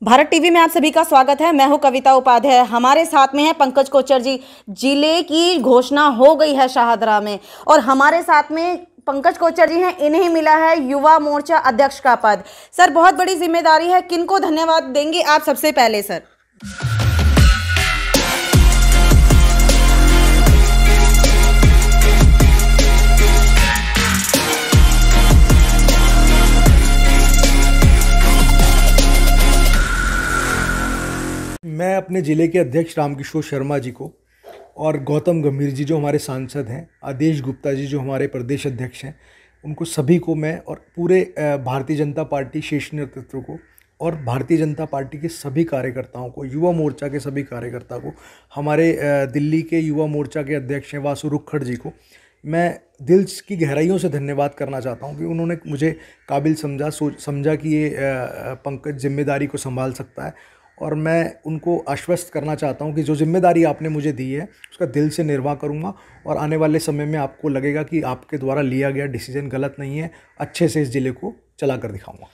Bharat TV में आप सभी का स्वागत है। मैं हूं कविता उपाध्याय। हमारे साथ में है पंकज कोचर जी। जिले की घोषणा हो गई है शाहदरा में और हमारे साथ में पंकज कोचर जी हैं। इन्हें मिला है युवा मोर्चा अध्यक्ष का पद। सर, बहुत बड़ी जिम्मेदारी है, किनको धन्यवाद देंगे आप सबसे पहले सर? मैं अपने ज़िले के अध्यक्ष रामकिशोर शर्मा जी को और गौतम गंभीर जी जो हमारे सांसद हैं, आदेश गुप्ता जी जो हमारे प्रदेश अध्यक्ष हैं, उनको सभी को मैं और पूरे भारतीय जनता पार्टी शीर्ष नेतृत्व को और भारतीय जनता पार्टी के सभी कार्यकर्ताओं को, युवा मोर्चा के सभी कार्यकर्ता को, हमारे दिल्ली के युवा मोर्चा के अध्यक्ष हैं वासु रुक्खड़ जी को मैं दिल की गहराइयों से धन्यवाद करना चाहता हूं कि उन्होंने मुझे काबिल समझा कि ये पंकज जिम्मेदारी को संभाल सकता है। और मैं उनको आश्वस्त करना चाहता हूं कि जो जिम्मेदारी आपने मुझे दी है उसका दिल से निर्वाह करूंगा और आने वाले समय में आपको लगेगा कि आपके द्वारा लिया गया डिसीजन गलत नहीं है, अच्छे से इस ज़िले को चला कर दिखाऊंगा।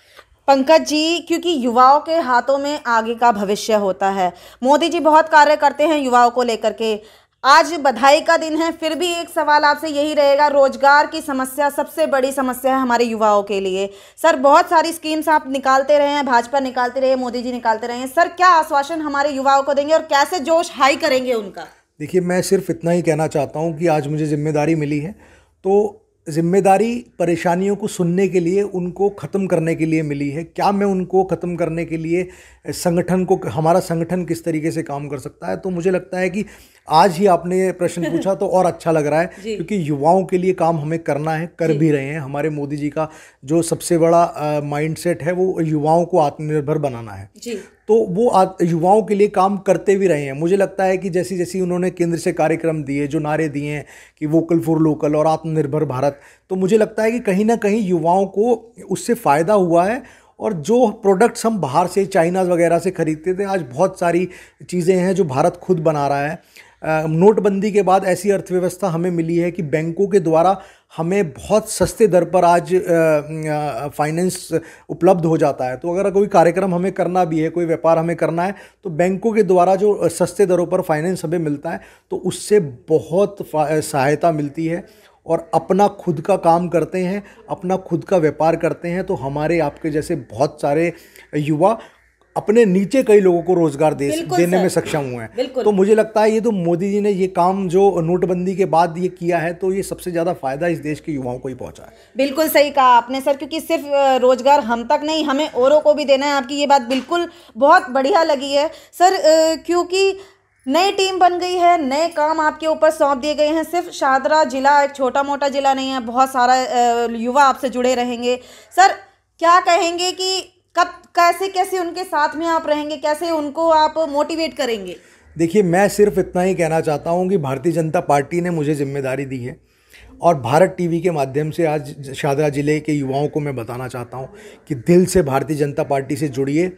पंकज जी, क्योंकि युवाओं के हाथों में आगे का भविष्य होता है। मोदी जी बहुत कार्य करते हैं युवाओं को लेकर के। आज बधाई का दिन है, फिर भी एक सवाल आपसे यही रहेगा, रोजगार की समस्या सबसे बड़ी समस्या है हमारे युवाओं के लिए। सर, बहुत सारी स्कीम्स आप निकालते रहे हैं, भाजपा निकालते रहे, मोदी जी निकालते रहे हैं। सर, क्या आश्वासन हमारे युवाओं को देंगे और कैसे जोश हाई करेंगे उनका? देखिए, मैं सिर्फ इतना ही कहना चाहता हूँ कि आज मुझे जिम्मेदारी मिली है तो जिम्मेदारी परेशानियों को सुनने के लिए, उनको ख़त्म करने के लिए मिली है। क्या मैं उनको ख़त्म करने के लिए संगठन को, हमारा संगठन किस तरीके से काम कर सकता है, तो मुझे लगता है कि आज ही आपने ये प्रश्न पूछा तो और अच्छा लग रहा है क्योंकि युवाओं के लिए काम हमें करना है, कर भी रहे हैं। हमारे मोदी जी का जो सबसे बड़ा माइंडसेट है वो युवाओं को आत्मनिर्भर बनाना है जी। तो वो युवाओं के लिए काम करते भी रहे हैं। मुझे लगता है कि जैसी जैसी उन्होंने केंद्र से कार्यक्रम दिए, जो नारे दिए हैं कि वोकल फॉर लोकल और आत्मनिर्भर भारत, तो मुझे लगता है कि कहीं ना कहीं युवाओं को उससे फ़ायदा हुआ है। और जो प्रोडक्ट्स हम बाहर से, चाइना वगैरह से खरीदते थे, आज बहुत सारी चीज़ें हैं जो भारत खुद बना रहा है। नोटबंदी के बाद ऐसी अर्थव्यवस्था हमें मिली है कि बैंकों के द्वारा हमें बहुत सस्ते दर पर आज फाइनेंस उपलब्ध हो जाता है। तो अगर कोई कार्यक्रम हमें करना भी है, कोई व्यापार हमें करना है, तो बैंकों के द्वारा जो सस्ते दरों पर फाइनेंस हमें मिलता है तो उससे बहुत सहायता मिलती है। और अपना खुद का काम करते हैं, अपना खुद का व्यापार करते हैं, तो हमारे आपके जैसे बहुत सारे युवा अपने नीचे कई लोगों को रोजगार देने में सक्षम हुए हैं। तो मुझे लगता है ये तो मोदी जी ने ये काम जो नोटबंदी के बाद ये किया है, तो ये सबसे ज़्यादा फायदा इस देश के युवाओं को ही पहुंचा है। बिल्कुल सही कहा आपने सर, क्योंकि सिर्फ रोजगार हम तक नहीं, हमें औरों को भी देना है। आपकी ये बात बिल्कुल बहुत बढ़िया लगी है सर, क्योंकि नई टीम बन गई है, नए काम आपके ऊपर सौंप दिए गए हैं। सिर्फ शाहदरा जिला एक छोटा मोटा जिला नहीं है, बहुत सारा युवा आपसे जुड़े रहेंगे। सर, क्या कहेंगे कि कब कैसे उनके साथ में आप रहेंगे, कैसे उनको आप मोटिवेट करेंगे? देखिए, मैं सिर्फ इतना ही कहना चाहता हूं कि भारतीय जनता पार्टी ने मुझे जिम्मेदारी दी है और भारत टीवी के माध्यम से आज शाहदरा जिले के युवाओं को मैं बताना चाहता हूं कि दिल से भारतीय जनता पार्टी से जुड़िए।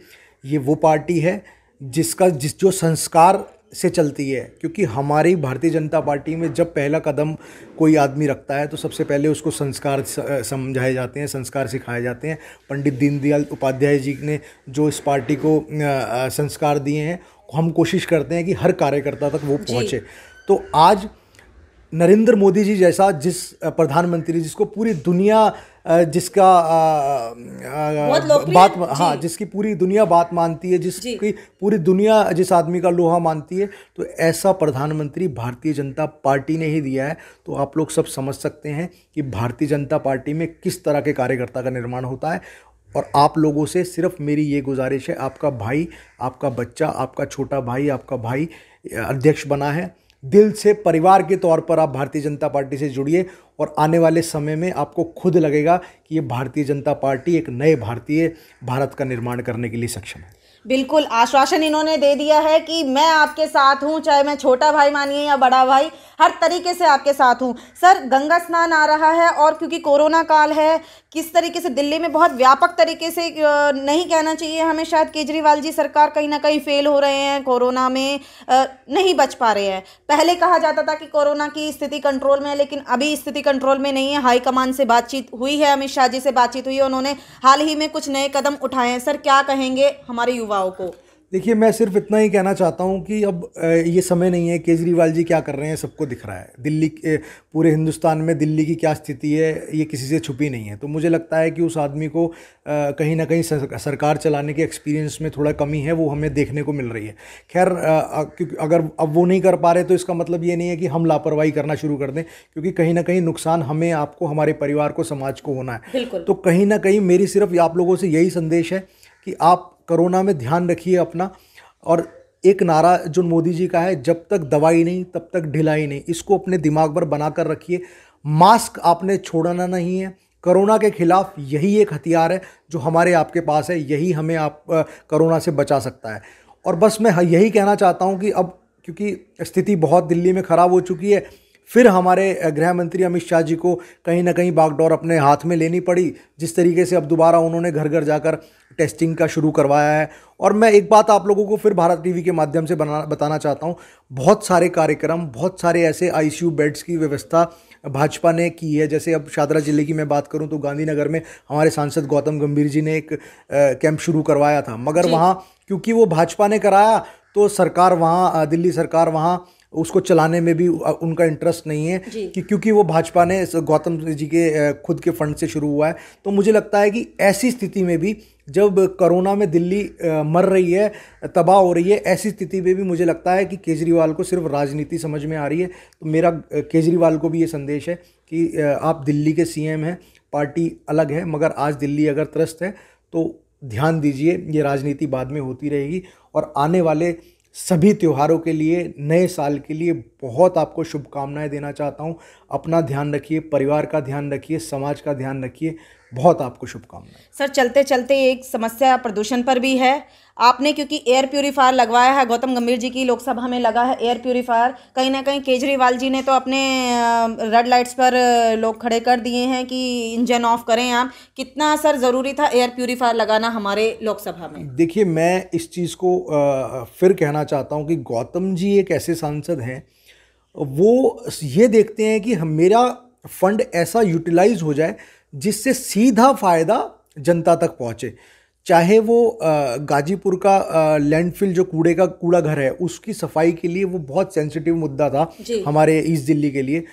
ये वो पार्टी है जो संस्कार से चलती है, क्योंकि हमारी भारतीय जनता पार्टी में जब पहला कदम कोई आदमी रखता है तो सबसे पहले उसको संस्कार समझाए जाते हैं, संस्कार सिखाए जाते हैं। पंडित दीनदयाल उपाध्याय जी ने जो इस पार्टी को संस्कार दिए हैं, हम कोशिश करते हैं कि हर कार्यकर्ता तक वो पहुँचे। तो आज नरेंद्र मोदी जी जैसा जिस प्रधानमंत्री, जिसको पूरी दुनिया जिसकी पूरी दुनिया बात मानती है, जिसकी पूरी दुनिया जिस आदमी का लोहा मानती है, तो ऐसा प्रधानमंत्री भारतीय जनता पार्टी ने ही दिया है। तो आप लोग सब समझ सकते हैं कि भारतीय जनता पार्टी में किस तरह के कार्यकर्ता का निर्माण होता है। और आप लोगों से सिर्फ मेरी ये गुजारिश है, आपका भाई, आपका बच्चा, आपका छोटा भाई, आपका भाई अध्यक्ष बना है। दिल से परिवार के तौर पर आप भारतीय जनता पार्टी से जुड़िए और आने वाले समय में आपको खुद लगेगा कि ये भारतीय जनता पार्टी एक नए भारत का निर्माण करने के लिए सक्षम है। बिल्कुल, आश्वासन इन्होंने दे दिया है कि मैं आपके साथ हूं, चाहे मैं छोटा भाई मानिए या बड़ा भाई, हर तरीके से आपके साथ हूं। सर, गंगा स्नान आ रहा है और क्योंकि कोरोना काल है, किस तरीके से दिल्ली में बहुत व्यापक तरीके से, नहीं कहना चाहिए हमें, शायद केजरीवाल जी सरकार कहीं ना कहीं फेल हो रहे हैं, कोरोना में नहीं बच पा रहे हैं। पहले कहा जाता था कि कोरोना की स्थिति कंट्रोल में है, लेकिन अभी स्थिति कंट्रोल में नहीं है। हाईकमान से बातचीत हुई है, अमित शाह जी से बातचीत हुई है, उन्होंने हाल ही में कुछ नए कदम उठाए हैं। सर, क्या कहेंगे हमारे युवा युवाओं को? देखिए, मैं सिर्फ इतना ही कहना चाहता हूँ कि अब ये समय नहीं है। केजरीवाल जी क्या कर रहे हैं सबको दिख रहा है। दिल्ली के पूरे हिंदुस्तान में दिल्ली की क्या स्थिति है ये किसी से छुपी नहीं है। तो मुझे लगता है कि उस आदमी को कहीं ना कहीं सरकार चलाने के एक्सपीरियंस में थोड़ा कमी है, वो हमें देखने को मिल रही है। खैर, क्योंकि अगर अब वो नहीं कर पा रहे तो इसका मतलब ये नहीं है कि हम लापरवाही करना शुरू कर दें, क्योंकि कहीं ना कहीं नुकसान हमें, आपको, हमारे परिवार को, समाज को होना है। तो कहीं ना कहीं मेरी सिर्फ आप लोगों से यही संदेश है कि आप कोरोना में ध्यान रखिए अपना। और एक नारा जो मोदी जी का है, जब तक दवाई नहीं तब तक ढिलाई नहीं, इसको अपने दिमाग पर बनाकर रखिए। मास्क आपने छोड़ना नहीं है। कोरोना के खिलाफ यही एक हथियार है जो हमारे आपके पास है, यही हमें आप कोरोना से बचा सकता है। और बस मैं यही कहना चाहता हूं कि अब क्योंकि स्थिति बहुत दिल्ली में ख़राब हो चुकी है, फिर हमारे गृह मंत्री अमित शाह जी को कहीं ना कहीं बागडोर अपने हाथ में लेनी पड़ी। जिस तरीके से अब दोबारा उन्होंने घर घर जाकर टेस्टिंग का शुरू करवाया है। और मैं एक बात आप लोगों को फिर भारत टीवी के माध्यम से बताना चाहता हूँ, बहुत सारे कार्यक्रम, बहुत सारे ऐसे आईसीयू बेड्स की व्यवस्था भाजपा ने की है। जैसे अब शादरा जिले की मैं बात करूं तो गांधीनगर में हमारे सांसद गौतम गंभीर जी ने एक कैंप शुरू करवाया था, मगर वहाँ क्योंकि वो भाजपा ने कराया तो सरकार वहाँ, दिल्ली सरकार वहाँ उसको चलाने में भी उनका इंटरेस्ट नहीं है कि क्योंकि वो भाजपा ने गौतम जी के खुद के फंड से शुरू हुआ है। तो मुझे लगता है कि ऐसी स्थिति में भी, जब कोरोना में दिल्ली मर रही है, तबाह हो रही है, ऐसी स्थिति में भी मुझे लगता है कि केजरीवाल को सिर्फ राजनीति समझ में आ रही है। तो मेरा केजरीवाल को भी ये संदेश है कि आप दिल्ली के सीएम हैं, पार्टी अलग है, मगर आज दिल्ली अगर त्रस्त है तो ध्यान दीजिए, ये राजनीति बाद में होती रहेगी। और आने वाले सभी त्योहारों के लिए, नए साल के लिए बहुत आपको शुभकामनाएं देना चाहता हूं। अपना ध्यान रखिए, परिवार का ध्यान रखिए, समाज का ध्यान रखिए। बहुत आपको शुभकामनाएं। सर, चलते चलते एक समस्या प्रदूषण पर भी है। आपने क्योंकि एयर प्यूरीफायर लगवाया है, गौतम गंभीर जी की लोकसभा में लगा है एयर प्यूरीफायर। कहीं ना कहीं केजरीवाल जी ने तो अपने रेड लाइट्स पर लोग खड़े कर दिए हैं कि इंजन ऑफ करें आप। कितना सर ज़रूरी था एयर प्यूरीफायर लगाना हमारे लोकसभा में? देखिए, मैं इस चीज़ को फिर कहना चाहता हूं कि गौतम जी एक ऐसे सांसद हैं, वो ये देखते हैं कि मेरा फंड ऐसा यूटिलाइज हो जाए जिससे सीधा फायदा जनता तक पहुंचे। चाहे वो गाजीपुर का लैंडफिल जो कूड़ा घर है, उसकी सफाई के लिए वो बहुत सेंसिटिव मुद्दा था हमारे ईस्ट दिल्ली के लिए।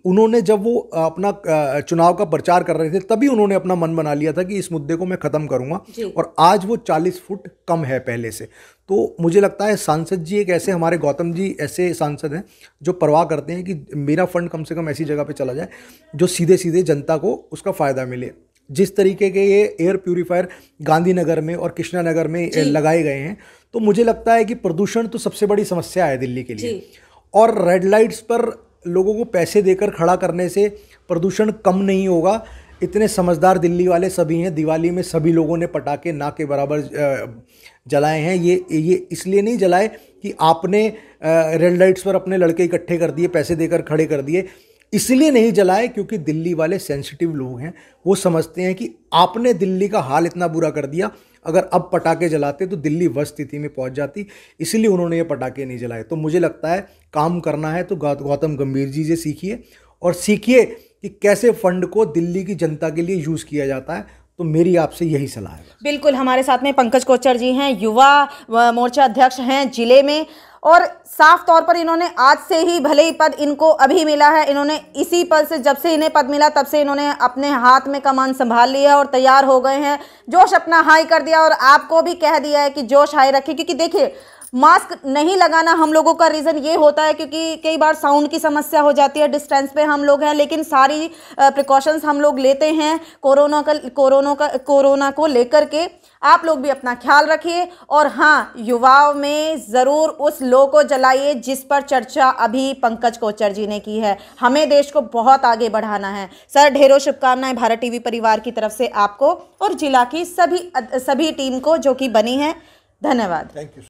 उन्होंने जब वो अपना चुनाव का प्रचार कर रहे थे, तभी उन्होंने अपना मन बना लिया था कि इस मुद्दे को मैं ख़त्म करूंगा। और आज वो 40 फुट कम है पहले से। तो मुझे लगता है सांसद जी एक ऐसे, हमारे गौतम जी ऐसे सांसद हैं जो परवाह करते हैं कि मेरा फंड कम से कम ऐसी जगह पे चला जाए जो सीधे सीधे जनता को उसका फ़ायदा मिले। जिस तरीके के ये एयर प्यूरीफायर गांधीनगर में और कृष्णानगर में लगाए गए हैं, तो मुझे लगता है कि प्रदूषण तो सबसे बड़ी समस्या है दिल्ली के लिए। और रेड लाइट्स पर लोगों को पैसे देकर खड़ा करने से प्रदूषण कम नहीं होगा। इतने समझदार दिल्ली वाले सभी हैं। दिवाली में सभी लोगों ने पटाखे ना के बराबर जलाए हैं। ये इसलिए नहीं जलाए कि आपने रेड लाइट्स पर अपने लड़के इकट्ठे कर दिए, पैसे देकर खड़े कर दिए। इसलिए नहीं जलाए क्योंकि दिल्ली वाले सेंसिटिव लोग हैं। वो समझते हैं कि आपने दिल्ली का हाल इतना बुरा कर दिया, अगर अब पटाखे जलाते तो दिल्ली वह स्थिति में पहुंच जाती, इसलिए उन्होंने ये पटाखे नहीं जलाए। तो मुझे लगता है काम करना है तो गौतम गंभीर जी से सीखिए, और सीखिए कि कैसे फंड को दिल्ली की जनता के लिए यूज़ किया जाता है। तो मेरी आपसे यही सलाह है। बिल्कुल, हमारे साथ में पंकज कोचर जी हैं, युवा मोर्चा अध्यक्ष हैं जिले में, और साफ तौर पर इन्होंने आज से ही, भले ही पद इनको अभी मिला है, इन्होंने इसी पद से, जब से इन्हें पद मिला तब से इन्होंने अपने हाथ में कमान संभाल लिया और तैयार हो गए हैं। जोश अपना हाई कर दिया, और आपको भी कह दिया है कि जोश हाई रखिए। क्योंकि देखिए, मास्क नहीं लगाना हम लोगों का रीज़न ये होता है क्योंकि कई बार साउंड की समस्या हो जाती है, डिस्टेंस पे हम लोग हैं, लेकिन सारी प्रिकॉशंस हम लोग लेते हैं कोरोना को लेकर के। आप लोग भी अपना ख्याल रखिए, और हाँ, युवाओं में ज़रूर उस लो को जलाइए जिस पर चर्चा अभी पंकज कोचर जी ने की है। हमें देश को बहुत आगे बढ़ाना है। सर, ढेरों शुभकामनाएं भारत टीवी परिवार की तरफ से आपको और जिला की सभी टीम को जो कि बनी है। धन्यवाद। Thank you.